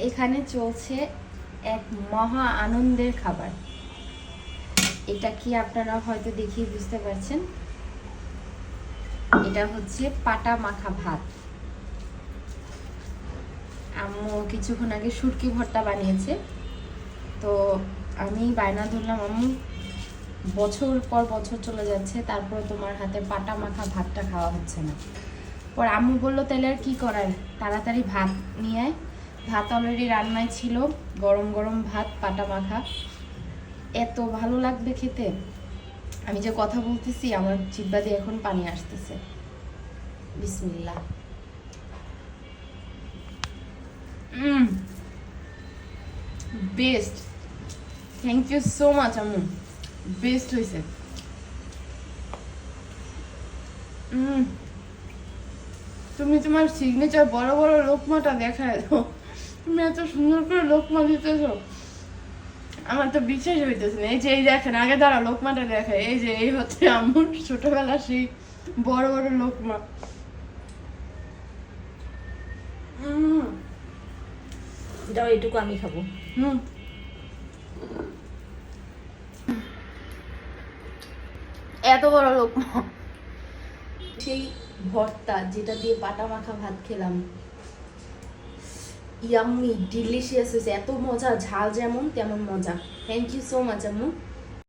এখানে চলছে এক মহা আনন্দের খাবার। এটা কি আপনারা হয়তো দেখেই বুঝতে পারছেন, এটা হচ্ছে পাটা মাখা ভাত। আম্মু কিছুক্ষণ আগে শুটকি ভর্তা বানিয়েছে, তো আমি বায়না ধরলাম, আম্মু বছর পর বছর চলে যাচ্ছে, তারপরে তোমার হাতে পাটা মাখা ভাতটা খাওয়া হচ্ছে না। পর আম্মু বললো তাহলে আর কি করার, তাড়াতাড়ি ভাত নিয়ে আয়। ভাত অলরেডি রান্নায় ছিল, গরম গরম ভাত পাটা মাখা, এত ভালো লাগবে খেতে। আমি যে কথা বলতেছি আমার জিহ্বা দিয়ে এখন পানি আসতেছে। বিসমিল্লাহ। Best, thank you so much আম্মু, বেস্ট হয়েছে। তুমি তোমার সিগনেচার বড় বড় লোকমাটা দেখায় দাও, তুমি এত সুন্দর করে লোকমা দিতেছো, আমার তো বিশ্বাস হইতেছে না। এই যে এই দেখেন, আগে দাঁড়া লোকমাটা দেখায়, এই যে এই হচ্ছে আম্মুর ছোটবেলা সেই বড় বড় লোকমা। দাও, এটুকু আমি খাবো। এত বড় লোকমা। সেই ভর্তা যেটা দিয়ে পাটা মাখা ভাত খেলাম, ইয়াম্মি ডিলিশিয়াস হয়েছে, এত মজা, ঝাল যেমন তেমন মজা। থ্যাংক ইউ সো মাচ আম্মু।